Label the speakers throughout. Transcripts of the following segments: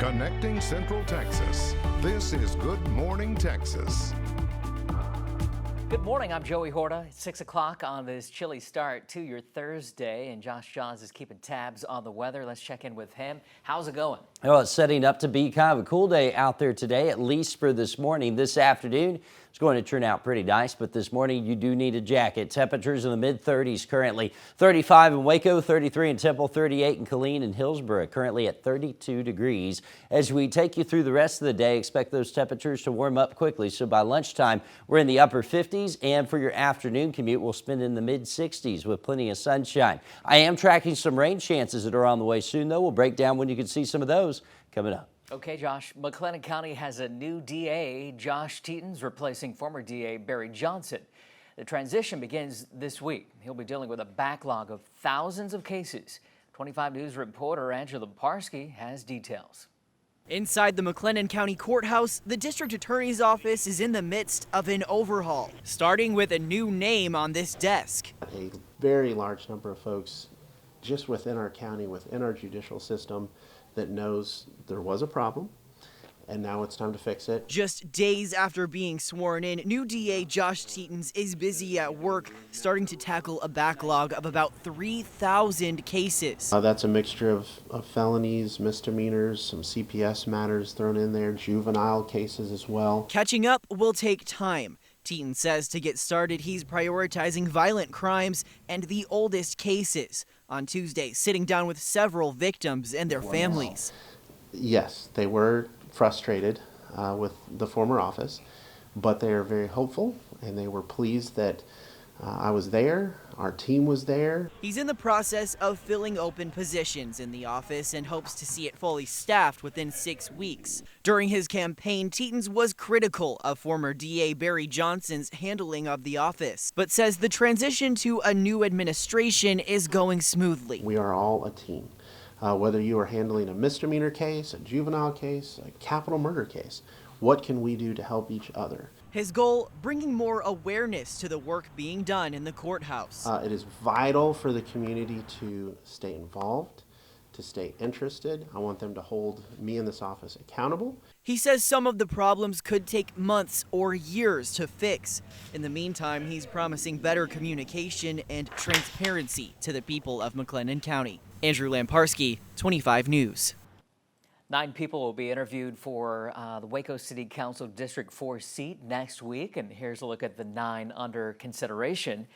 Speaker 1: Connecting Central Texas. This is Good Morning Texas.
Speaker 2: Good morning, I'm Joey Horta. It's 6 o'clock on this chilly start to your Thursday, and Josh Johns is keeping tabs on the weather. Let's check in with him. How's it going?
Speaker 3: Well, it's setting up to be kind of a cool day out there today, at least for this morning. This afternoon, it's going to turn out pretty nice, but this morning you do need a jacket. Temperatures in the mid-30s currently. 35 in Waco, 33 in Temple, 38 in Killeen and Hillsborough, currently at 32 degrees. As we take you through the rest of the day, expect those temperatures to warm up quickly. So by lunchtime, we're in the upper 50s, and for your afternoon commute, we'll spend in the mid-60s with plenty of sunshine. I am tracking some rain chances that are on the way soon, though. We'll break down when you can see some of those coming up.
Speaker 2: Okay, Josh, McLennan County has a new DA. Josh Teetons replacing former DA Barry Johnson. The transition begins this week. He'll be dealing with a backlog of thousands of cases. 25 News reporter Angela Parsky has details.
Speaker 4: Inside the McLennan County Courthouse, the district attorney's office is in the midst of an overhaul, starting with a new name on this desk.
Speaker 5: A very large number of folks just within our county, within our judicial system, that knows there was a problem and now it's time to fix it.
Speaker 4: Just days after being sworn in, new DA Josh Teetons is busy at work, starting to tackle a backlog of about 3,000 cases.
Speaker 5: That's a mixture of felonies, misdemeanors, some CPS matters thrown in there, juvenile cases as well.
Speaker 4: Catching up will take time. Teetons says to get started, he's prioritizing violent crimes and the oldest cases. On Tuesday, sitting down with several victims and their families.
Speaker 5: Yes, they were frustrated with the former office, but they are very hopeful and they were pleased that I was there, our team was there.
Speaker 4: He's in the process of filling open positions in the office and hopes to see it fully staffed within 6 weeks. During his campaign, Teetons was critical of former DA Barry Johnson's handling of the office, but says the transition to a new administration is going smoothly.
Speaker 5: We are all a team. Whether you are handling a misdemeanor case, a juvenile case, a capital murder case, what can we do to help each other?
Speaker 4: His goal, bringing more awareness to the work being done in the courthouse.
Speaker 5: It is vital for the community to stay involved, to stay interested. I want them to hold me in this office accountable.
Speaker 4: He says some of the problems could take months or years to fix. In the meantime, he's promising better communication and transparency to the people of McLennan County. Andrew Lamparski, 25 News.
Speaker 2: 9 people will be interviewed for the Waco City Council District 4 seat next week. And here's a look at the 9 under consideration.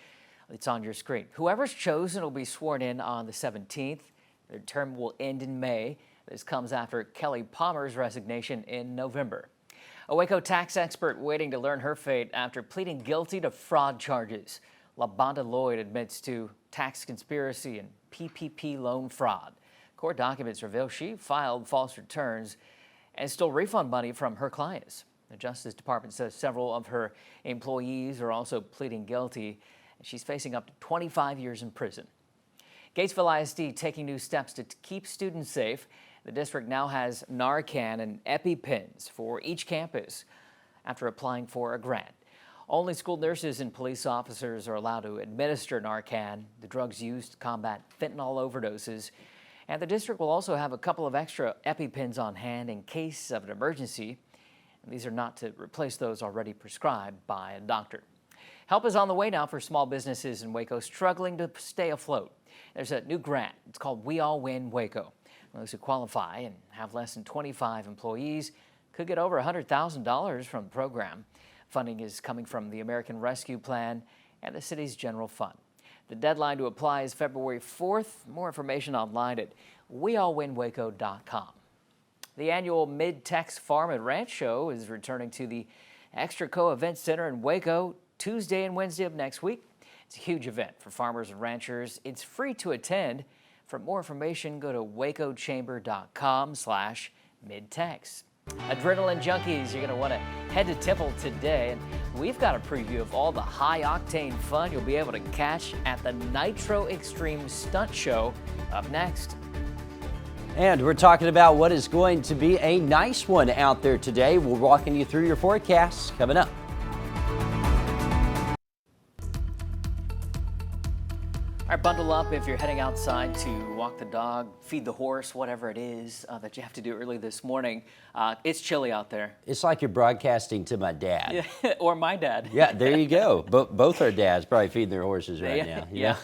Speaker 2: It's on your screen. Whoever's chosen will be sworn in on the 17th. Their term will end in May. This comes after Kelly Palmer's resignation in November. A Waco tax expert waiting to learn her fate after pleading guilty to fraud charges. LaBonda Lloyd admits to tax conspiracy and PPP loan fraud. Court documents reveal she filed false returns and stole refund money from her clients. The Justice Department says several of her employees are also pleading guilty, and she's facing up to 25 years in prison. Gatesville ISD taking new steps to keep students safe. The district now has Narcan and EpiPens for each campus after applying for a grant. Only school nurses and police officers are allowed to administer Narcan, the drugs used to combat fentanyl overdoses. And the district will also have a couple of extra EpiPens on hand in case of an emergency. And these are not to replace those already prescribed by a doctor. Help is on the way now for small businesses in Waco struggling to stay afloat. There's a new grant. It's called We All Win Waco. Those who qualify and have less than 25 employees could get over $100,000 from the program. Funding is coming from the American Rescue Plan and the city's general fund. The deadline to apply is February 4th. More information online at weallwinwaco.com. The annual Mid-Tex Farm and Ranch Show is returning to the Extraco Event Center in Waco Tuesday and Wednesday of next week. It's a huge event for farmers and ranchers. It's free to attend. For more information, go to wacochamber.com/midtex. Adrenaline junkies, you're going to want to head to Temple today, and we've got a preview of all the high-octane fun you'll be able to catch at the Nitro Extreme Stunt Show up next.
Speaker 3: And we're talking about what is going to be a nice one out there today. We're walking you through your forecasts coming up.
Speaker 2: All right, Bundle up if you're heading outside to walk the dog, feed the horse, whatever it is that you have to do early this morning. It's chilly out there.
Speaker 3: It's like you're broadcasting to my dad.
Speaker 2: Yeah, or my dad.
Speaker 3: Yeah, there you go. Both our dads probably feeding their horses right now.
Speaker 2: Yeah.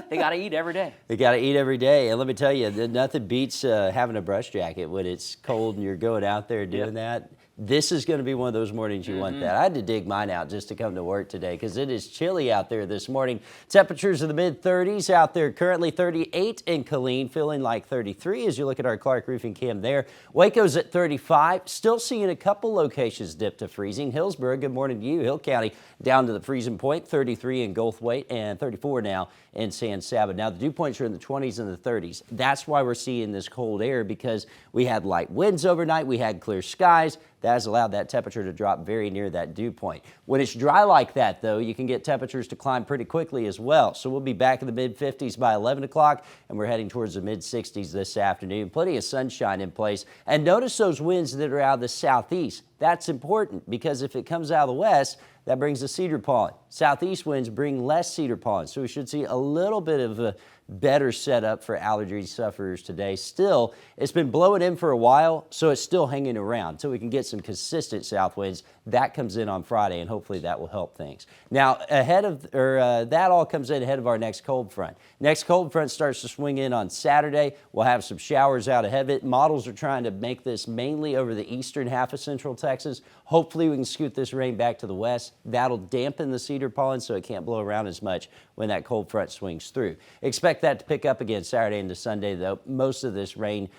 Speaker 2: They got to eat every day.
Speaker 3: They got to eat every day. And let me tell you, nothing beats having a brush jacket when it's cold and you're going out there doing that. This is going to be one of those mornings you want that. I had to dig mine out just to come to work today because it is chilly out there this morning. Temperatures in the mid-30s out there currently, 38 in Killeen, feeling like 33 as you look at our Clark roofing cam there. Waco's at 35, still seeing a couple locations dip to freezing. Hillsborough, good morning to you. Hill County down to the freezing point, 33 in Goldthwaite and 34 now in San Saba. Now the dew points are in the 20s and the 30s. That's why we're seeing this cold air, because we had light winds overnight, we had clear skies. That has allowed that temperature to drop very near that dew point. When it's dry like that, though, you can get temperatures to climb pretty quickly as well. So we'll be back in the mid-50s by 11 o'clock, and we're heading towards the mid-60s this afternoon. Plenty of sunshine in place. And notice those winds that are out of the southeast. That's important because if it comes out of the west, that brings the cedar pollen. Southeast winds bring less cedar pollen, so we should see a little bit of a better setup for allergy sufferers today. Still, it's been blowing in for a while, so it's still hanging around until we can get some consistent south winds. That comes in on Friday, and hopefully that will help things. Now, that all comes in ahead of our next cold front. Next cold front starts to swing in on Saturday. We'll have some showers out ahead of it. Models are trying to make this mainly over the eastern half of central Texas. Hopefully we can scoot this rain back to the west. That'll dampen the cedar pollen so it can't blow around as much when that cold front swings through. Expect that to pick up again Saturday into Sunday, though. Most of this rain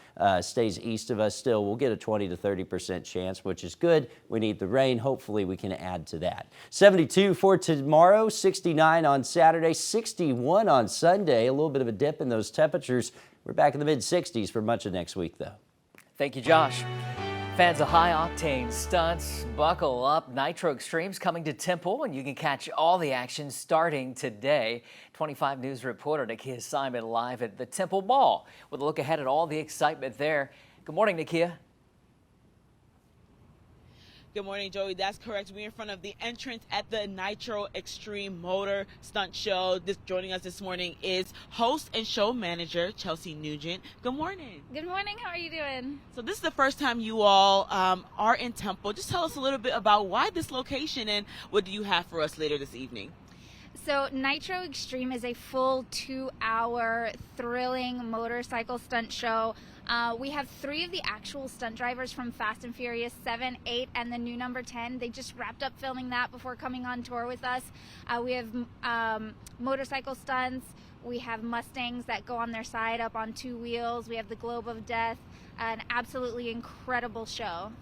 Speaker 3: stays east of us still. We'll get a 20 to 30% chance, which is good. We need the rain. Hopefully we can add to that. 72 for tomorrow, 69 on Saturday, 61 on Sunday. A little bit of a dip in those temperatures. We're back in the mid-60s for much of next week, though.
Speaker 2: Thank you, Josh. Fans of high-octane stunts, buckle up. Nitro Extreme's coming to Temple, and you can catch all the action starting today. 25 News reporter Nakia Simon live at the Temple Mall with a look ahead at all the excitement there. Good morning, Nakia.
Speaker 6: Good morning, Joey. That's correct. We're in front of the entrance at the Nitro Extreme Motor Stunt Show. Joining us this morning is host and show manager Chelsea Nugent. Good morning.
Speaker 7: Good morning. How are you doing?
Speaker 6: So this is the first time you all are in Temple. Just tell us a little bit about why this location and what do you have for us later this evening?
Speaker 7: So Nitro Extreme is a full 2-hour thrilling motorcycle stunt show. We have 3 of the actual stunt drivers from Fast and Furious 7, 8, and the new number 10. They just wrapped up filming that before coming on tour with us. We have motorcycle stunts. We have Mustangs that go on their side up on 2 wheels. We have the Globe of Death. An absolutely incredible show.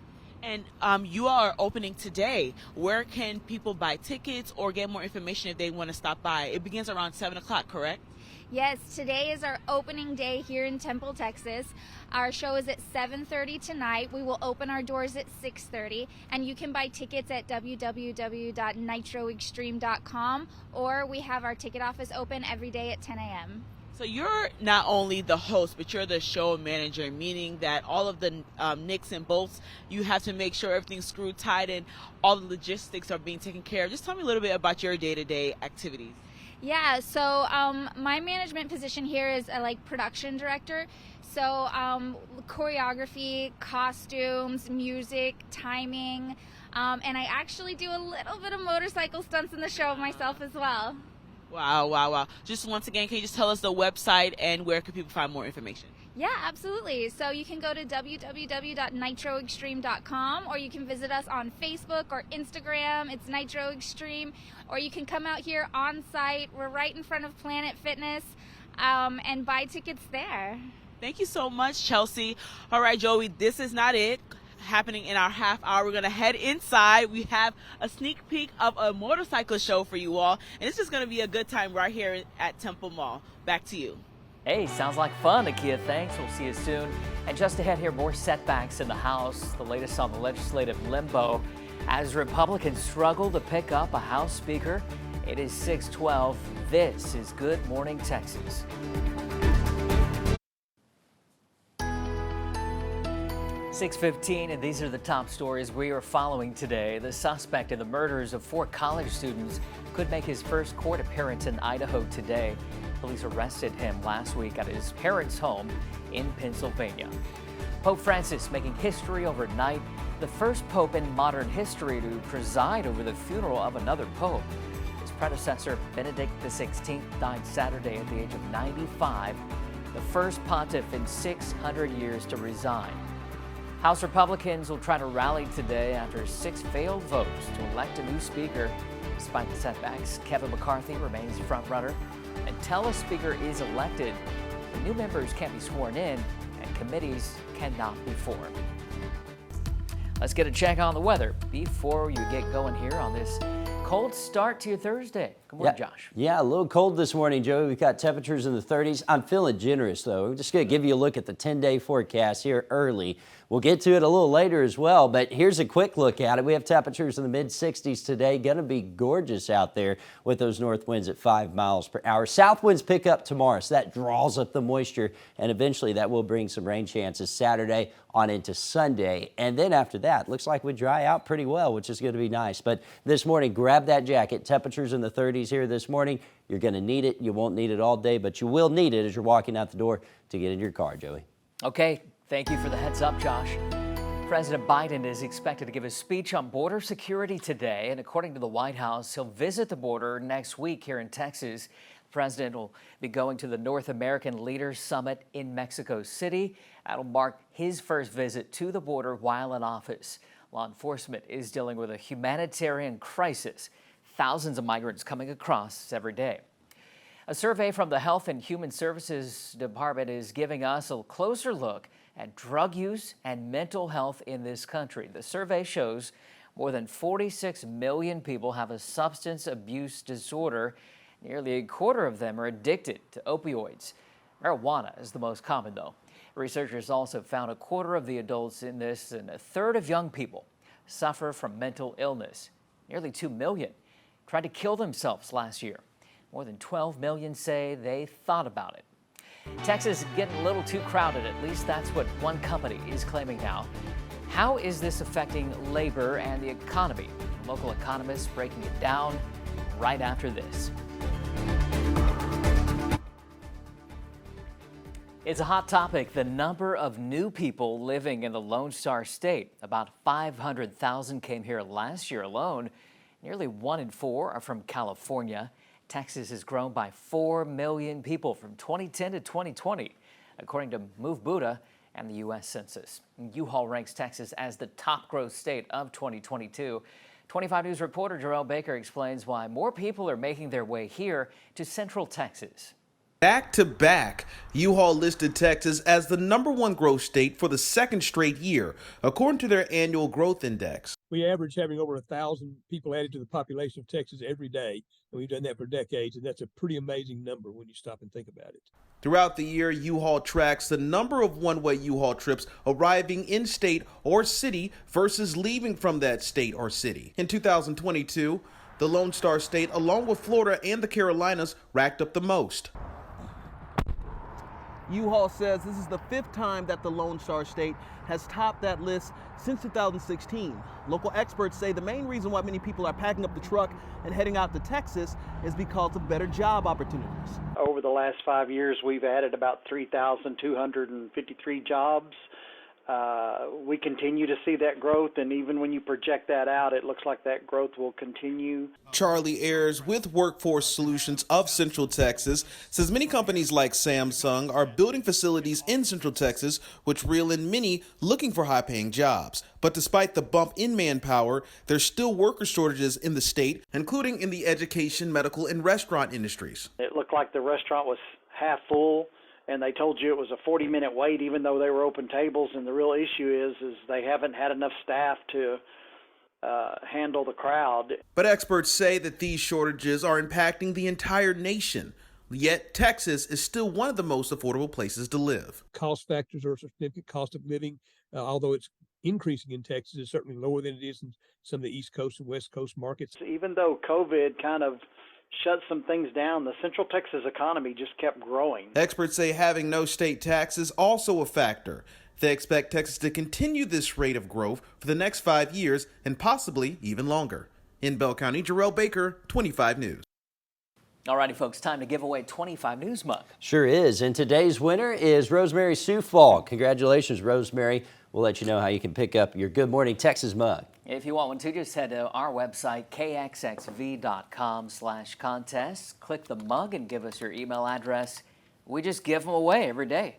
Speaker 6: And you are opening today. Where can people buy tickets or get more information if they want to stop by? It begins around 7 o'clock, correct?
Speaker 7: Yes, today is our opening day here in Temple, Texas. Our show is at 7:30 tonight. We will open our doors at 6:30, and you can buy tickets at www.nitroextreme.com, or we have our ticket office open every day at 10 a.m.
Speaker 6: So you're not only the host, but you're the show manager, meaning that all of the nicks and bolts, you have to make sure everything's screwed tight and all the logistics are being taken care of. Just tell me a little bit about your day-to-day activities.
Speaker 7: Yeah, so my management position here is like production director. So choreography, costumes, music, timing, and I actually do a little bit of motorcycle stunts in the show myself as well.
Speaker 6: Wow, wow, wow. Just once again, can you just tell us the website and where can people find more information?
Speaker 7: Yeah, absolutely. So you can go to www.nitroextreme.com, or you can visit us on Facebook or Instagram. It's Nitro Extreme. Or you can come out here on site. We're right in front of Planet Fitness, and buy tickets there.
Speaker 6: Thank you so much, Chelsea. All right, Joey, this is not it. Happening in our half hour, we're going to head inside. We have a sneak peek of a motorcycle show for you all. And it's just going to be a good time right here at Temple Mall. Back to you.
Speaker 2: Hey, sounds like fun, Nakia. Thanks. We'll see you soon. And just ahead here, more setbacks in the House. The latest on the legislative limbo as Republicans struggle to pick up a House Speaker. It is 6:12. This is Good Morning Texas. .15, and these are the top stories we are following today. The suspect in the murders of 4 college students could make his first court appearance in Idaho today. Police arrested him last week at his parents' home in Pennsylvania. Pope Francis making history overnight, the first pope in modern history to preside over the funeral of another pope. His predecessor, Benedict XVI, died Saturday at the age of 95, the first pontiff in 600 years to resign. House Republicans will try to rally today after 6 failed votes to elect a new speaker. Despite the setbacks, Kevin McCarthy remains frontrunner. Until a speaker is elected, the new members can't be sworn in and committees cannot be formed. Let's get a check on the weather before you get going here on this cold start to your Thursday. Good morning, Josh.
Speaker 3: Yeah, a little cold this morning, Joey. We've got temperatures in the 30s. I'm feeling generous, though. I'm just going to give you a look at the 10-day forecast here early. We'll get to it a little later as well, but here's a quick look at it. We have temperatures in the mid-60s today. Going to be gorgeous out there with those north winds at 5 miles per hour. South winds pick up tomorrow, so that draws up the moisture, and eventually that will bring some rain chances Saturday on into Sunday. And then after that, looks like we dry out pretty well, which is going to be nice. But this morning, grab that jacket. Temperatures in the 30s here this morning. You're going to need it. You won't need it all day, but you will need it as you're walking out the door to get in your car, Joey.
Speaker 2: Okay. Thank you for the heads up, Josh. President Biden is expected to give a speech on border security today, and according to the White House, he'll visit the border next week here in Texas. The president will be going to the North American Leaders Summit in Mexico City. That'll mark his first visit to the border while in office. Law enforcement is dealing with a humanitarian crisis. Thousands of migrants coming across every day. A survey from the Health and Human Services Department is giving us a closer look at drug use and mental health in this country. The survey shows more than 46 million people have a substance abuse disorder. Nearly a quarter of them are addicted to opioids. Marijuana is the most common, though. Researchers also found a quarter of the adults in this and a third of young people suffer from mental illness. Nearly 2 million tried to kill themselves last year. More than 12 million say they thought about it. Texas is getting a little too crowded, at least that's what one company is claiming now. How is this affecting labor and the economy? Local economists breaking it down right after this. It's a hot topic, the number of new people living in the Lone Star State. About 500,000 came here last year alone. Nearly 1 in 4 are from California. Texas has grown by 4 million people from 2010 to 2020, according to Move Buddha and the U.S. Census. U-Haul ranks Texas as the top growth state of 2022. 25 News reporter Jarrell Baker explains why more people are making their way here to Central Texas.
Speaker 8: Back to back, U-Haul listed Texas as the #1 growth state for the second straight year, according to their annual growth index.
Speaker 9: We average having over 1,000 people added to the population of Texas every day, and we've done that for decades, and that's a pretty amazing number when you stop and think about it.
Speaker 8: Throughout the year, U-Haul tracks the number of one-way U-Haul trips arriving in state or city versus leaving from that state or city. In 2022, the Lone Star State, along with Florida and the Carolinas, racked up the most.
Speaker 10: U-Haul says this is the 5th time that the Lone Star State has topped that list since 2016. Local experts say the main reason why many people are packing up the truck and heading out to Texas is because of better job opportunities.
Speaker 11: Over the last 5 years, we've added about 3,253 jobs. We continue to see that growth, and even when you project that out, it looks like that growth will continue.
Speaker 8: Charlie Ayers with Workforce Solutions of Central Texas says many companies like Samsung are building facilities in Central Texas, which reel in many looking for high-paying jobs. But despite the bump in manpower, there's still worker shortages in the state, including in the education, medical, and restaurant industries.
Speaker 11: It looked like the restaurant was half full, and they told you it was a 40-minute wait even though they were open tables, and the real issue is they haven't had enough staff to handle the crowd.
Speaker 8: But experts say that these shortages are impacting the entire nation. Yet Texas is still one of the most affordable places to live.
Speaker 9: Cost factors are a significant cost of living, although it's increasing in Texas, is certainly lower than it is in some of the East Coast and West Coast markets.
Speaker 11: Even though COVID kind of shut some things down, the Central Texas economy just kept growing.
Speaker 8: Experts say having no state tax is also a factor. They expect Texas to continue this rate of growth for the next 5 years and possibly even longer. In Bell County, Jarrell Baker, 25 News.
Speaker 2: Alrighty, folks, time to give away 25 News Mug.
Speaker 3: Sure is. And today's winner is Rosemary Sufall. Congratulations, Rosemary. We'll let you know how you can pick up your Good Morning Texas mug.
Speaker 2: If you want one too, just head to our website, kxxv.com/contest. Click the mug and give us your email address. We just give them away every day.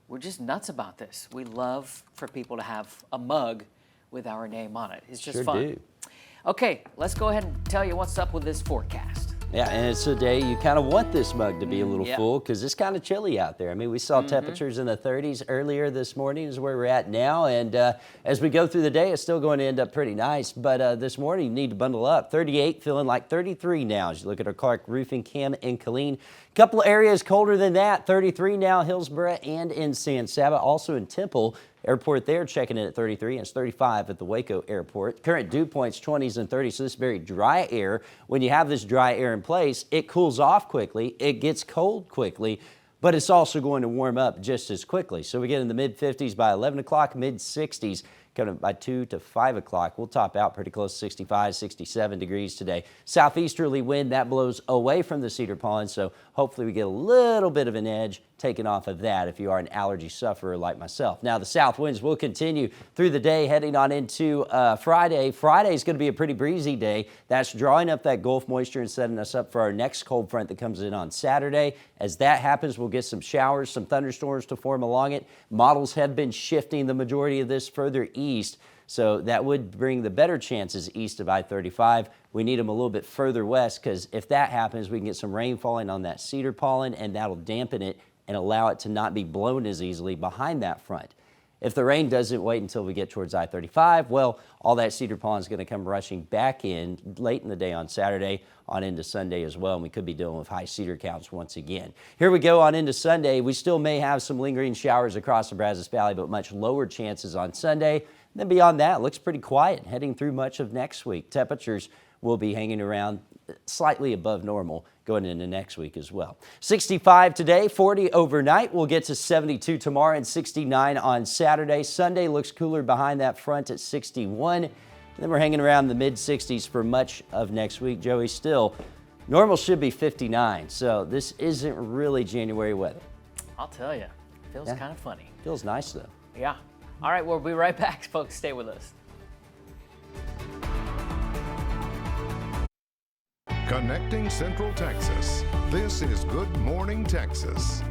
Speaker 2: We're just nuts about this. We love for people to have a mug with our name on it. It's just
Speaker 3: Sure
Speaker 2: fun.
Speaker 3: do.
Speaker 2: Okay, let's go ahead and tell you what's up with this forecast.
Speaker 3: Yeah, and it's a day you kind of want this mug to be a little
Speaker 2: Yeah.
Speaker 3: full because it's kind of chilly out there. I mean, we saw temperatures in the 30s earlier this morning is where we're at now. And as we go through the day, it's still going to end up pretty nice. But this morning, you need to bundle up. 38, feeling like 33 now as you look at our Clark Roofing, Cam, and Killeen. A couple areas colder than that. 33 now, Hillsborough and in San Saba. Also in Temple. Airport there checking in at 33 and it's 35 at the Waco Airport. Current dew points 20s and 30s, so this very dry air. When you have this dry air in place, it cools off quickly, it gets cold quickly, but it's also going to warm up just as quickly. So we get in the mid 50s by 11 o'clock, mid 60s coming by 2 to 5 o'clock. We'll top out pretty close to 65, 67 degrees today. Southeasterly wind that blows away from the cedar pond, so hopefully we get a little bit of an edge taken off of that if you are an allergy sufferer like myself. Now the south winds will continue through the day heading on into Friday. Friday is going to be a pretty breezy day. That's drawing up that Gulf moisture and setting us up for our next cold front that comes in on Saturday. As that happens, we'll get some showers, some thunderstorms to form along it. Models have been shifting the majority of this further east, so that would bring the better chances east of I-35. We need them a little bit further west because if that happens, we can get some rain falling on that cedar pollen and that'll dampen it and allow it to not be blown as easily behind that front. If the rain doesn't wait until we get towards I-35, well, all that cedar pollen is going to come rushing back in late in the day on Saturday, on into Sunday as well, and we could be dealing with high cedar counts once again. Here we go on into Sunday. We still may have some lingering showers across the Brazos Valley, but much lower chances on Sunday. And then beyond that, it looks pretty quiet heading through much of next week. Temperatures will be hanging around slightly above normal going into next week as well. 65 today, 40 overnight. We'll get to 72 tomorrow and 69 on Saturday. Sunday looks cooler behind that front at 61. And then we're hanging around the mid 60s for much of next week. Joey, still, normal should be 59. So this isn't really January weather.
Speaker 2: I'll tell you, feels kind of funny.
Speaker 3: Feels nice though.
Speaker 2: Yeah. All right, we'll be right back, folks. Stay with us.
Speaker 1: Connecting Central Texas. This is Good Morning Texas.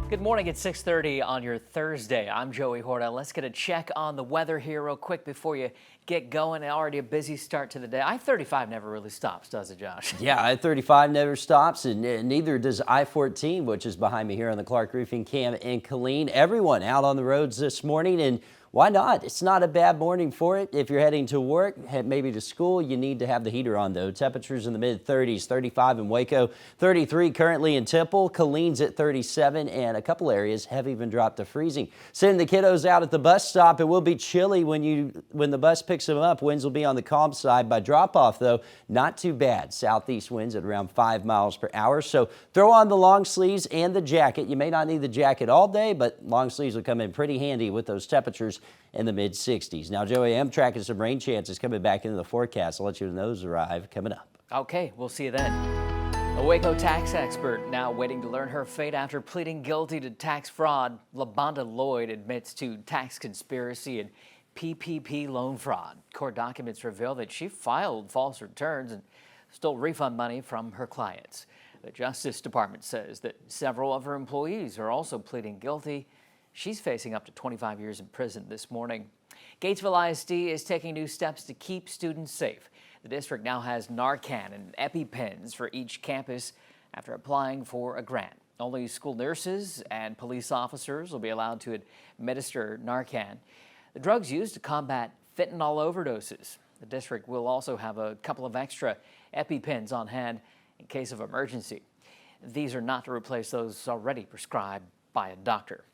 Speaker 2: Good morning at 6:30 on your Thursday. I'm Joey Horta. Let's get a check on the weather here real quick before you get going. Already a busy start to the day. I-35 never really stops, does it, Josh?
Speaker 3: Yeah, I-35 never stops, and neither does I-14, which is behind me here on the Clark Roofing, Cam, and Killeen. Everyone out on the roads this morning, and why not? It's not a bad morning for it. If you're heading to work, maybe to school, you need to have the heater on, though. Temperatures in the mid-30s, 35 in Waco, 33 currently in Temple. Killeen's at 37, and a couple areas have even dropped to freezing. Sending the kiddos out at the bus stop. It will be chilly when the bus picks them up. Winds will be on the calm side. By drop-off, though, not too bad. Southeast winds at around 5 miles per hour. So throw on the long sleeves and the jacket. You may not need the jacket all day, but long sleeves will come in pretty handy with those temperatures in the mid 60s. Now, Joey, I'm tracking some rain chances coming back into the forecast. I'll let you know those arrive coming up.
Speaker 2: Okay, we'll see you then. A Waco tax expert now waiting to learn her fate after pleading guilty to tax fraud. LaBonda Lloyd admits to tax conspiracy and PPP loan fraud. Court documents reveal that she filed false returns and stole refund money from her clients. The Justice Department says that several of her employees are also pleading guilty. She's facing up to 25 years in prison this morning. Gatesville ISD is taking new steps to keep students safe. The district now has Narcan and EpiPens for each campus after applying for a grant. Only school nurses and police officers will be allowed to administer Narcan. The drug's used to combat fentanyl overdoses. The district will also have a couple of extra EpiPens on hand in case of emergency. These are not to replace those already prescribed by a doctor.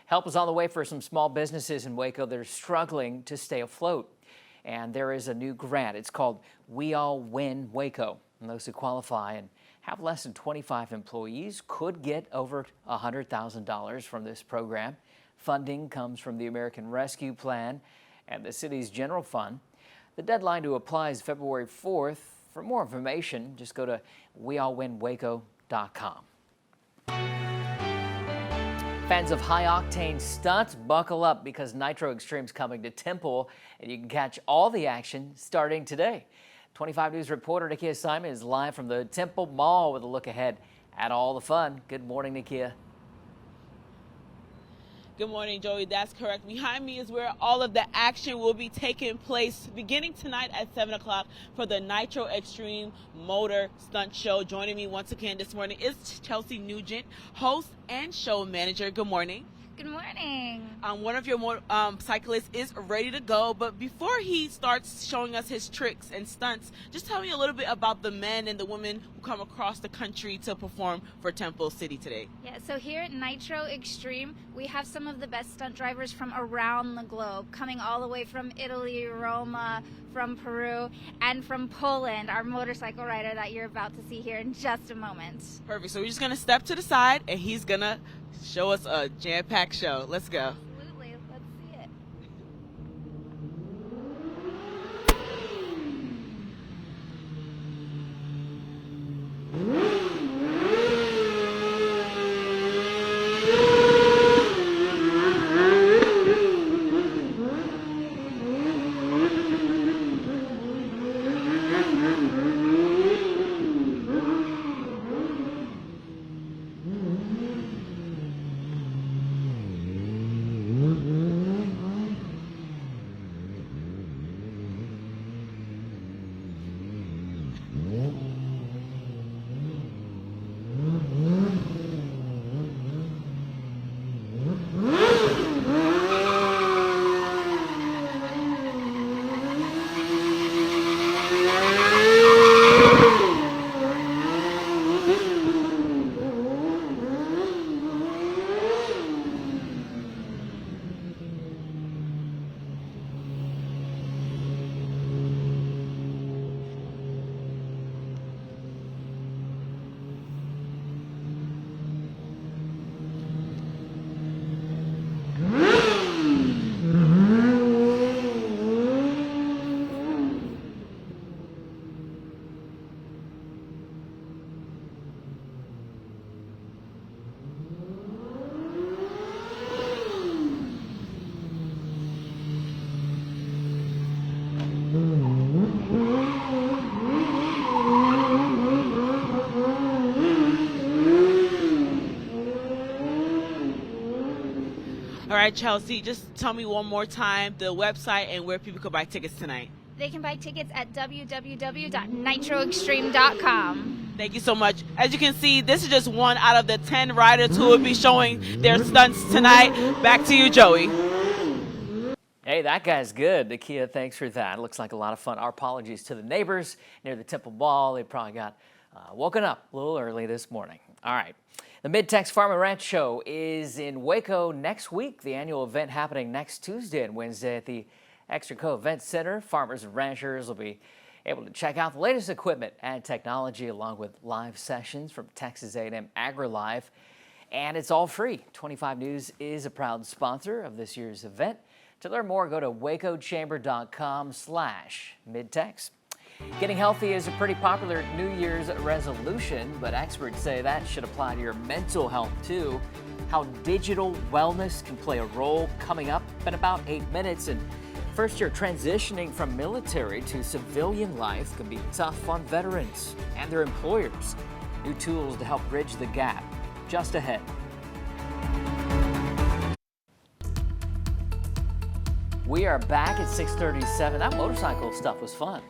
Speaker 2: Help is on the way for some small businesses in Waco that are struggling to stay afloat. And there is a new grant. It's called We All Win Waco. And those who qualify and have less than 25 employees could get over $100,000 from this program. Funding comes from the American Rescue Plan and the city's general fund. The deadline to apply is February 4th. For more information, just go to weallwinwaco.com. Fans of high-octane stunts, buckle up because Nitro Extreme's coming to Temple, and you can catch all the action starting today. 25 News reporter Nakia Simon is live from the Temple Mall with a look ahead at all the fun. Good morning, Nakia.
Speaker 6: Good morning, Joey. That's correct. Behind me is where all of the action will be taking place beginning tonight at 7 o'clock for the Nitro Extreme Motor Stunt Show. Joining me once again this morning is Chelsea Nugent, host and show manager. Good morning.
Speaker 7: Good morning.
Speaker 6: One of your cyclists is ready to go, but before he starts showing us his tricks and stunts, just tell me a little bit about the men and the women who come across the country to perform for Temple City today.
Speaker 7: Yeah, so here at Nitro Extreme, we have some of the best stunt drivers from around the globe, coming all the way from Italy, Roma, from Peru, and from Poland, our motorcycle rider that you're about to see here in just a moment.
Speaker 6: Perfect. So we're just going to step to the side, and he's going to show us a jam-packed show. Let's go.
Speaker 7: Absolutely. Let's see it.
Speaker 6: All right, Chelsea, just tell me one more time the website and where people could buy tickets tonight.
Speaker 7: They can buy tickets at www.nitroextreme.com.
Speaker 6: Thank you so much. As you can see, this is just one out of the 10 riders who will be showing their stunts tonight. Back to you, Joey.
Speaker 2: Hey, that guy's good. Nakia, thanks for that. It looks like a lot of fun. Our apologies to the neighbors near the Temple Mall. They probably got woken up a little early this morning. All right. The Mid-Tex Farm and Ranch Show is in Waco next week. The annual event happening next Tuesday and Wednesday at the Extraco Event Center. Farmers and ranchers will be able to check out the latest equipment and technology along with live sessions from Texas A&M AgriLive. And it's all free. 25 News is a proud sponsor of this year's event. To learn more, go to wacochamber.com/midtex. Getting healthy is a pretty popular New Year's resolution, but experts say that should apply to your mental health too. How digital wellness can play a role coming up in about 8 minutes. And first, you're transitioning from military to civilian life can be tough on veterans and their employers. New tools to help bridge the gap just ahead. We are back at 6:37. That motorcycle stuff was fun.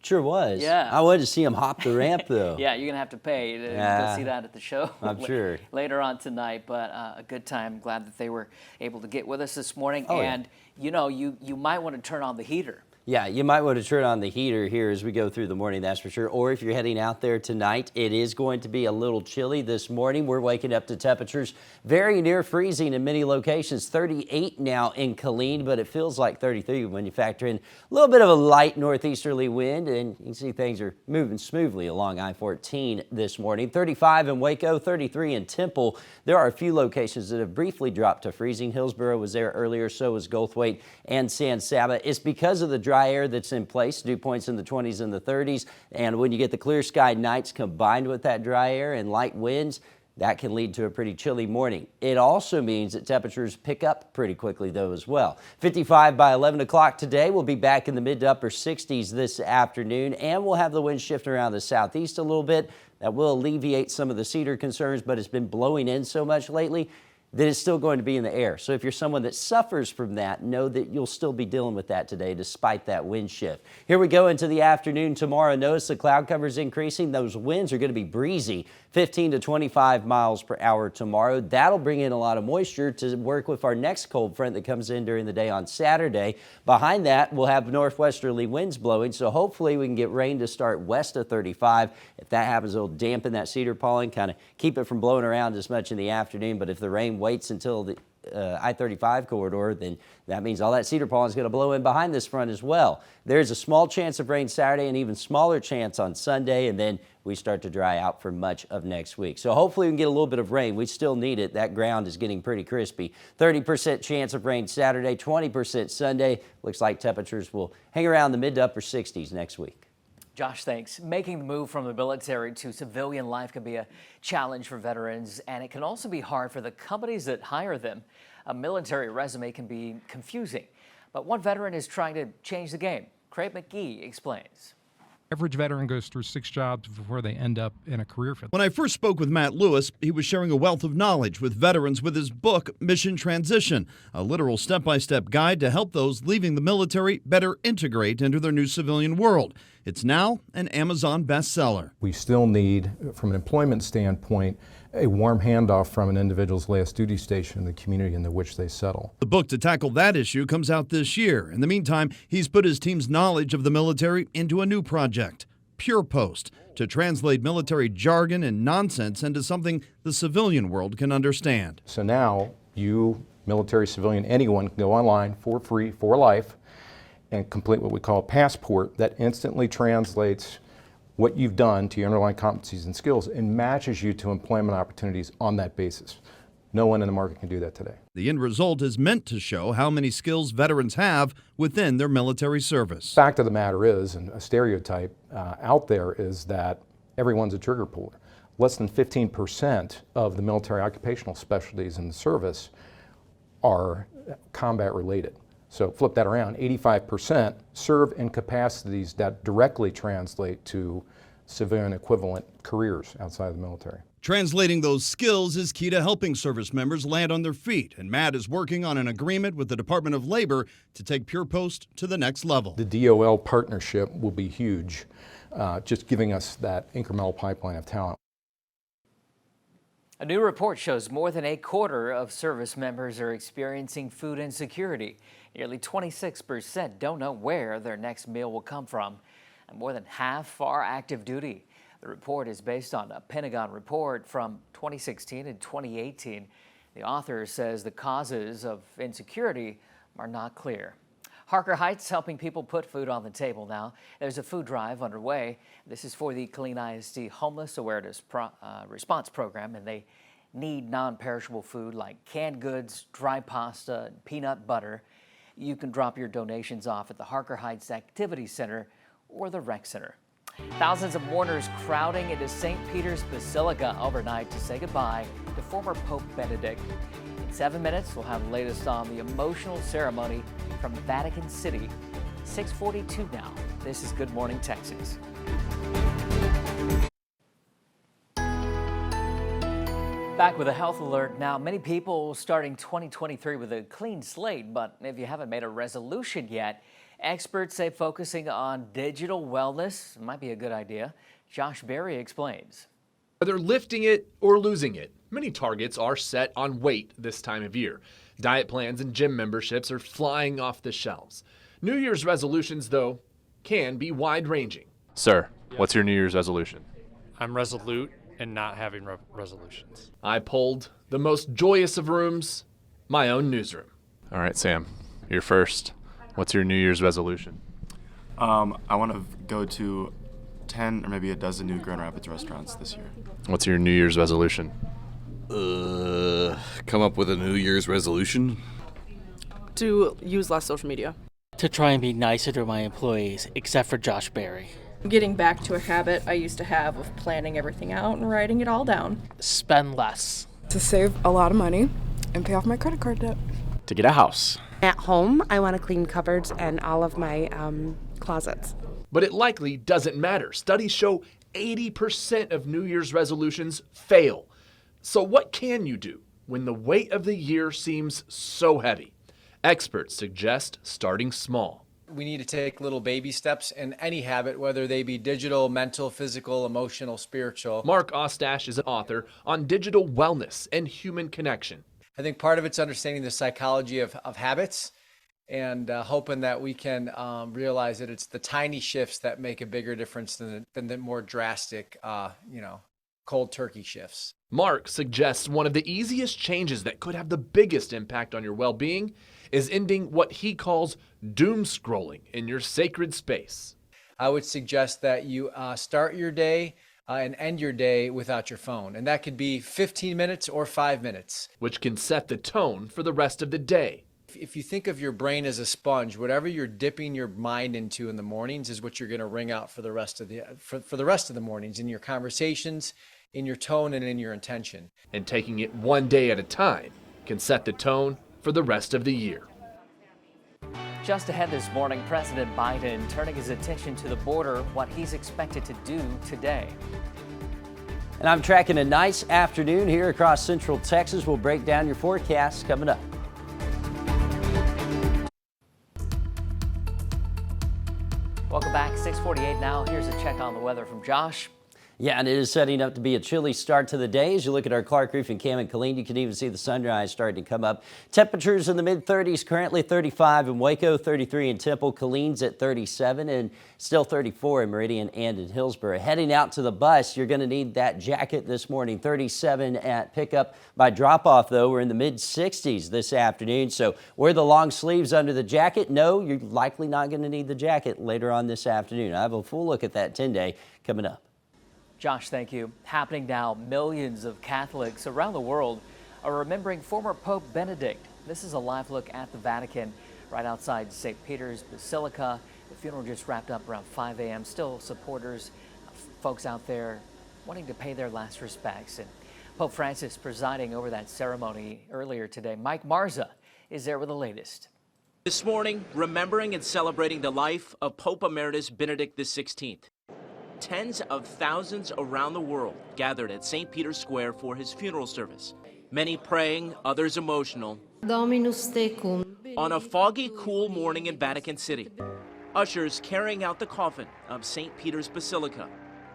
Speaker 3: Sure was.
Speaker 2: Yeah.
Speaker 3: I wanted to see him hop the ramp, though.
Speaker 2: Yeah, you're going to have to pay to go see that at the show.
Speaker 3: I'm sure.
Speaker 2: Later on tonight, but a good time. Glad that they were able to get with us this morning.
Speaker 3: Oh,
Speaker 2: and, you know, you might want to turn on the heater.
Speaker 3: Yeah, you might want to turn on the heater here as we go through the morning, that's for sure. Or if you're heading out there tonight, it is going to be a little chilly this morning. We're waking up to temperatures very near freezing in many locations. 38 now in Killeen, but it feels like 33 when you factor in a little bit of a light northeasterly wind, and you can see things are moving smoothly along I-14 this morning. 35 in Waco, 33 in Temple. There are a few locations that have briefly dropped to freezing. Hillsboro was there earlier, so was Goldthwaite and San Saba. It's because of the drop dry air that's in place. Dew points in the 20s and the 30s. And when you get the clear sky nights combined with that dry air and light winds, that can lead to a pretty chilly morning. It also means that temperatures pick up pretty quickly, though, as well. 55 by 11 o'clock today. We'll be back in the mid to upper 60s this afternoon, and we'll have the wind shifting around the southeast a little bit. That will alleviate some of the cedar concerns, but it's been blowing in so much lately that it's still going to be in the air. So if you're someone that suffers from that, know that you'll still be dealing with that today despite that wind shift. Here we go into the afternoon tomorrow. Notice the cloud cover is increasing. Those winds are going to be breezy, 15 to 25 miles per hour tomorrow. That'll bring in a lot of moisture to work with our next cold front that comes in during the day on Saturday. Behind that, we'll have northwesterly winds blowing, so hopefully we can get rain to start west of 35. If that happens, it'll dampen that cedar pollen, kind of keep it from blowing around as much in the afternoon. But if the rain waits until the I-35 corridor, then that means all that cedar pollen is going to blow in behind this front as well. There's a small chance of rain Saturday and even smaller chance on Sunday, and then we start to dry out for much of next week. So hopefully we can get a little bit of rain. We still need it. That ground is getting pretty crispy. 30% chance of rain Saturday, 20% Sunday. Looks like temperatures will hang around the mid to upper 60s next week.
Speaker 2: Josh, thanks. Making the move from the military to civilian life can be a challenge for veterans, and it can also be hard for the companies that hire them. A military resume can be confusing, but one veteran is trying to change the game. Craig McGee explains.
Speaker 12: Average veteran goes through 6 jobs before they end up in a career field.
Speaker 13: When I first spoke with Matt Lewis, he was sharing a wealth of knowledge with veterans with his book, Mission Transition, a literal step-by-step guide to help those leaving the military better integrate into their new civilian world. It's now an Amazon bestseller.
Speaker 14: We still need, from an employment standpoint, a warm handoff from an individual's last duty station in the community in which they settle.
Speaker 13: The book to tackle that issue comes out this year. In the meantime, he's put his team's knowledge of the military into a new project, PurePost, to translate military jargon and nonsense into something the civilian world can understand.
Speaker 14: So now you, military, civilian, anyone can go online for free, for life, and complete what we call a passport that instantly translates what you've done to your underlying competencies and skills and matches you to employment opportunities on that basis. No one in the market can do that today.
Speaker 13: The end result is meant to show how many skills veterans have within their military service.
Speaker 14: Fact of the matter is, and a stereotype out there is that everyone's a trigger puller. Less than 15% of the military occupational specialties in the service are combat related. So flip that around, 85% serve in capacities that directly translate to civilian equivalent careers outside of the military.
Speaker 13: Translating those skills is key to helping service members land on their feet, and Matt is working on an agreement with the Department of Labor to take PurePost to the next level.
Speaker 14: The DOL partnership will be huge, just giving us that incremental pipeline of talent.
Speaker 2: A new report shows more than a quarter of service members are experiencing food insecurity. Nearly 26% don't know where their next meal will come from, and more than half are active duty. The report is based on a Pentagon report from 2016 and 2018. The author says the causes of insecurity are not clear. Harker Heights helping people put food on the table now. There's a food drive underway. This is for the Killeen ISD Homeless Awareness Response Program, and they need non-perishable food like canned goods, dry pasta, and peanut butter. You can drop your donations off at the Harker Heights Activity Center or the Rec Center. Thousands of mourners crowding into St. Peter's Basilica overnight to say goodbye to former Pope Benedict. In 7 minutes, we'll have the latest on the emotional ceremony from Vatican City. 6:42 now. This is Good Morning Texas. Back with a health alert now. Many people starting 2023 with a clean slate, but if you haven't made a resolution yet, experts say focusing on digital wellness might be a good idea. Josh Berry explains.
Speaker 15: Whether lifting it or losing it, many targets are set on weight this time of year. Diet plans and gym memberships are flying off the shelves. New Year's resolutions, though, can be wide-ranging.
Speaker 16: Sir, what's your New Year's resolution?
Speaker 17: I'm resolute in not having resolutions.
Speaker 15: I polled the most joyous of rooms, my own newsroom.
Speaker 16: All right, Sam, you're first. What's your New Year's resolution?
Speaker 18: I want to go to 10 or maybe a dozen new Grand Rapids restaurants this year.
Speaker 16: What's your New Year's resolution?
Speaker 19: Come up with a New Year's resolution?
Speaker 20: To use less social media.
Speaker 19: To try and be nicer to my employees, except for Josh Berry.
Speaker 20: Getting back to a habit I used to have of planning everything out and writing it all down.
Speaker 19: Spend less.
Speaker 21: To save a lot of money and pay off my credit card debt.
Speaker 16: To get a house.
Speaker 22: At home, I want to clean cupboards and all of my closets.
Speaker 15: But it likely doesn't matter. Studies show 80% of New Year's resolutions fail. So what can you do when the weight of the year seems so heavy? Experts suggest starting small.
Speaker 23: We need to take little baby steps in any habit, whether they be digital, mental, physical, emotional, spiritual.
Speaker 15: Mark Ostash is an author on digital wellness and human connection.
Speaker 23: I think part of it's understanding the psychology of habits and hoping that we can realize that it's the tiny shifts that make a bigger difference than the more drastic, cold turkey shifts.
Speaker 15: Mark suggests one of the easiest changes that could have the biggest impact on your well-being is ending what he calls doom scrolling in your sacred space.
Speaker 23: I would suggest that you start your day and end your day without your phone. And that could be 15 minutes or 5 minutes.
Speaker 15: Which can set the tone for the rest of the day.
Speaker 23: If you think of your brain as a sponge, whatever you're dipping your mind into in the mornings is what you're going to wring out for the rest of the mornings, in your conversations, in your tone, and in your intention.
Speaker 15: And taking it one day at a time can set the tone for the rest of the year.
Speaker 2: Just ahead this morning, President Biden turning his attention to the border, what he's expected to do today.
Speaker 3: And I'm tracking a nice afternoon here across Central Texas. We'll break down your forecast coming up.
Speaker 2: Welcome back. 6:48 now. Here's a check on the weather from Josh.
Speaker 3: Yeah, and it is setting up to be a chilly start to the day. As you look at our Clark Roof Cam and Killeen, you can even see the sunrise starting to come up. Temperatures in the mid-30s, currently 35 in Waco, 33 in Temple. Killeen's at 37 and still 34 in Meridian and in Hillsborough. Heading out to the bus, you're going to need that jacket this morning. 37 at pickup. By drop-off, though, we're in the mid-60s this afternoon. So wear the long sleeves under the jacket. No, you're likely not going to need the jacket later on this afternoon. I have a full look at that 10-day coming up.
Speaker 2: Josh, thank you. Happening now, millions of Catholics around the world are remembering former Pope Benedict. This is a live look at the Vatican right outside St. Peter's Basilica. The funeral just wrapped up around 5 a.m. Still supporters, folks out there wanting to pay their last respects. And Pope Francis presiding over that ceremony earlier today. Mike Marza is there with the latest.
Speaker 24: This morning, remembering and celebrating the life of Pope Emeritus Benedict XVI. Tens of thousands around the world gathered at St. Peter's Square for his funeral service. Many praying, others emotional.
Speaker 25: Dominus tecum.
Speaker 24: On a foggy, cool morning in Vatican City, ushers carrying out the coffin of St. Peter's Basilica.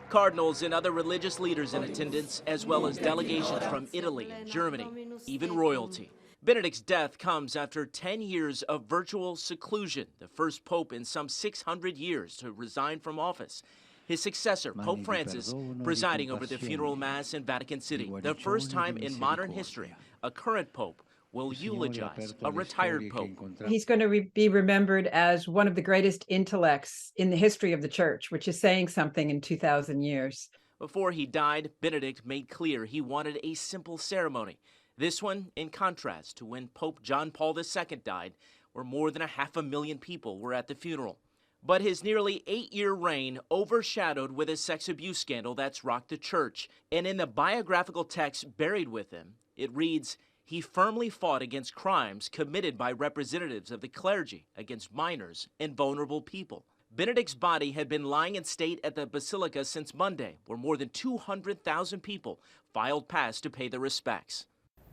Speaker 24: Cardinals and other religious leaders in attendance, as well as delegations from Italy and Germany, even royalty. Benedict's death comes after 10 years of virtual seclusion, the first pope in some 600 years to resign from office. His successor, Pope Francis, presiding over the funeral mass in Vatican City, the first time in modern history a current pope will eulogize a retired pope.
Speaker 26: He's going to be remembered as one of the greatest intellects in the history of the church, which is saying something in 2,000 years.
Speaker 24: Before he died, Benedict made clear he wanted a simple ceremony. This one in contrast to when Pope John Paul II died, where more than 500,000 people were at the funeral. But his nearly 8-year reign overshadowed with a sex abuse scandal that's rocked the church. And in the biographical text buried with him, it reads, he firmly fought against crimes committed by representatives of the clergy against minors and vulnerable people. Benedict's body had been lying in state at the Basilica since Monday, where more than 200,000 people filed past to pay their respects.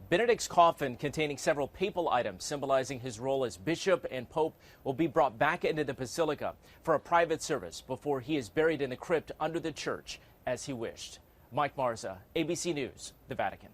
Speaker 24: Benedict's coffin, containing several papal items symbolizing his role as bishop and pope, will be brought back into the basilica for a private service before he is buried in the crypt under the church as he wished. Mike Marza, ABC News, the Vatican.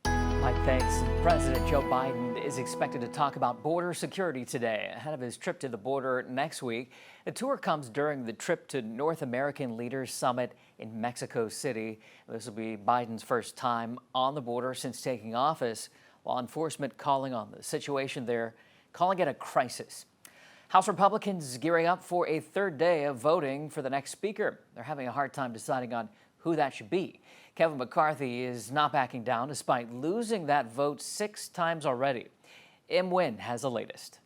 Speaker 2: Mike, thanks. President Joe Biden is expected to talk about border security today ahead of his trip to the border next week. The tour comes during the trip to North American Leaders Summit in Mexico City. This will be Biden's first time on the border since taking office. Law enforcement calling on the situation there, calling it a crisis. House Republicans gearing up for a third day of voting for the next speaker. They're having a hard time deciding on who that should be. Kevin McCarthy is not backing down despite losing that vote 6 times already. Im Nguyen has the latest.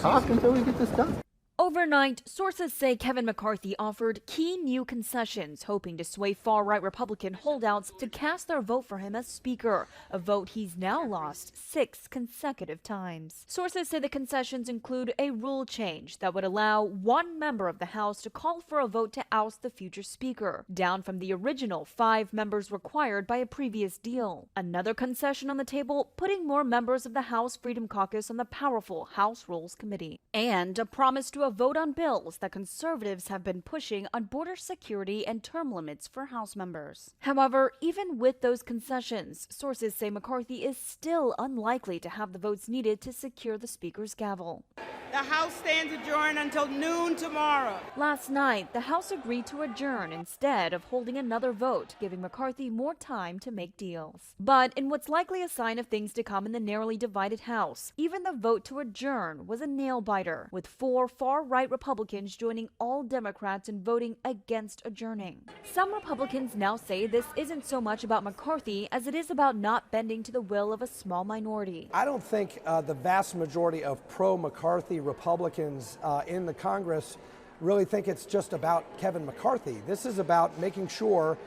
Speaker 4: talk until we get this done.
Speaker 5: Overnight, sources say Kevin McCarthy offered key new concessions, hoping to sway far-right Republican holdouts to cast their vote for him as Speaker, a vote he's now lost 6 consecutive times. Sources say the concessions include a rule change that would allow one member of the House to call for a vote to oust the future Speaker, down from the original 5 members required by a previous deal. Another concession on the table, putting more members of the House Freedom Caucus on the powerful House Rules Committee. And a promise to vote on bills that conservatives have been pushing on border security and term limits for House members. However, even with those concessions, sources say McCarthy is still unlikely to have the votes needed to secure the Speaker's gavel.
Speaker 8: The House stands adjourned until noon tomorrow.
Speaker 5: Last night, the House agreed to adjourn instead of holding another vote, giving McCarthy more time to make deals. But in what's likely a sign of things to come in the narrowly divided House, even the vote to adjourn was a nail-biter, with 4 far-right Republicans joining all Democrats in voting against adjourning. Some Republicans now say this isn't so much about McCarthy as it is about not bending to the will of a small minority.
Speaker 9: I don't think the vast majority of pro-McCarthy Republicans in the Congress really think it's just about Kevin McCarthy. This is about making sure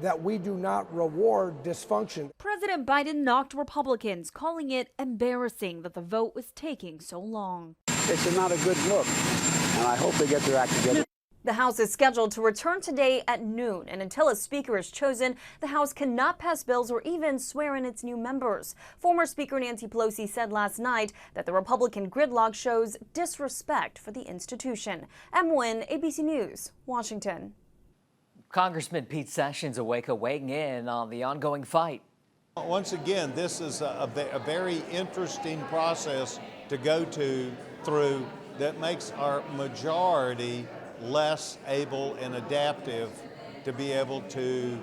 Speaker 9: that we do not reward dysfunction.
Speaker 5: President Biden knocked Republicans, calling it embarrassing that the vote was taking so long.
Speaker 4: It's not a good look, and I hope they get their act together.
Speaker 5: The House is scheduled to return today at noon, and until a Speaker is chosen, the House cannot pass bills or even swear in its new members. Former Speaker Nancy Pelosi said last night that the Republican gridlock shows disrespect for the institution. Em Nguyen, ABC News, Washington.
Speaker 2: Congressman Pete Sessions of Waco weighing in on the ongoing fight.
Speaker 10: Once again, this is a very interesting process to go through that makes our majority less able and adaptive to be able to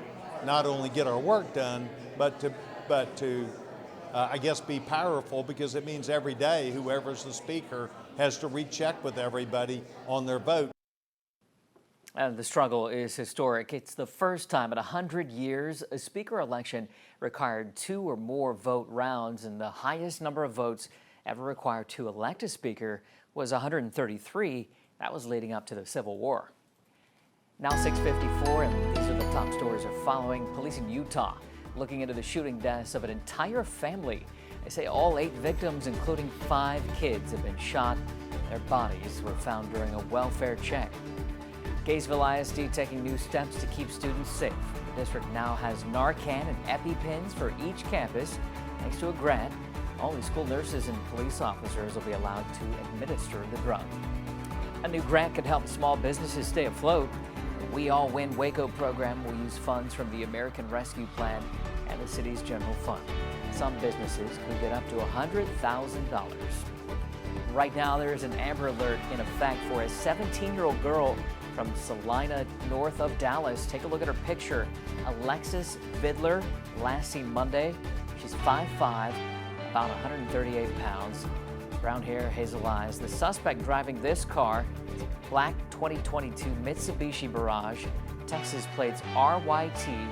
Speaker 10: not only get our work done, but to I guess be powerful, because it means every day whoever's the speaker has to recheck with everybody on their vote.
Speaker 2: And the struggle is historic. It's the first time in 100 years a speaker election required 2 or more vote rounds, and the highest number of votes ever required to elect a speaker was 133. That was leading up to the Civil War. Now 6:54, and these are the top stories we're following. Police in Utah looking into the shooting deaths of an entire family. They say all 8 victims, including 5 kids, have been shot. Their bodies were found during a welfare check. Gainesville ISD taking new steps to keep students safe. The district now has Narcan and EpiPens for each campus. Thanks to a grant, only school nurses and police officers will be allowed to administer the drug. A new grant could help small businesses stay afloat. The We All Win Waco program will use funds from the American Rescue Plan and the city's general fund. Some businesses could get up to $100,000. Right now, there is an Amber Alert in effect for a 17-year-old girl from Salina, north of Dallas. Take a look at her picture. Alexis Vidler, last seen Monday. She's 5'5", about 138 pounds. Brown hair, hazel eyes. The suspect driving this car, black 2022 Mitsubishi Mirage, Texas plates RYT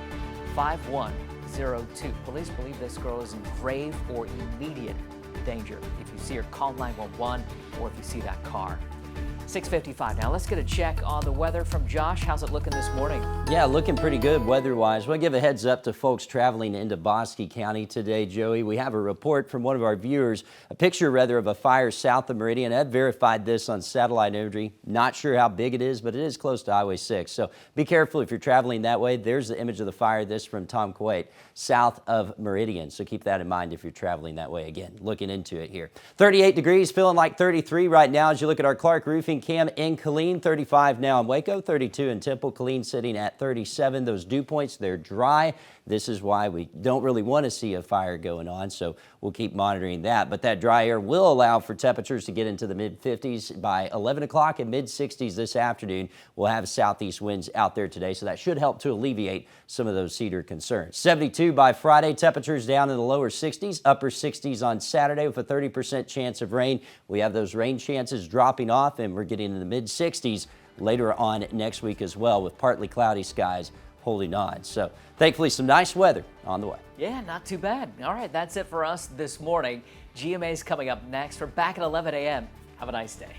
Speaker 2: 5102. Police believe this girl is in grave or immediate danger. If you see her, call 911, or if you see that car. 6:55. Now let's get a check on the weather from Josh. How's it looking this morning?
Speaker 3: Yeah, looking pretty good weather-wise. We'll give a heads up to folks traveling into Bosque County today, Joey. We have a report from one of our viewers, a picture rather of a fire south of Meridian. Ed verified this on satellite imagery. Not sure how big it is, but it is close to Highway 6. So be careful if you're traveling that way. There's the image of the fire. This from Tom Kuwait, south of Meridian. So keep that in mind if you're traveling that way. Again, looking into it here. 38 degrees, feeling like 33 right now as you look at our Clark Roofing cam in Killeen. 35 now in Waco, 32 in Temple. Killeen sitting at 37. Those dew points, they're dry. This is why we don't really want to see a fire going on, so we'll keep monitoring that. But that dry air will allow for temperatures to get into the mid-50s by 11 o'clock and mid-60s this afternoon. We'll have southeast winds out there today, so that should help to alleviate some of those cedar concerns. 72 by Friday, temperatures down in the lower 60s, upper 60s on Saturday with a 30% chance of rain. We have those rain chances dropping off, and we're getting in the mid-60s later on next week as well, with partly cloudy skies holding on. So thankfully some nice weather on the way.
Speaker 2: Yeah, not too bad. All right, that's it for us this morning. GMA's coming up next. We're back at 11 a.m. Have a nice day.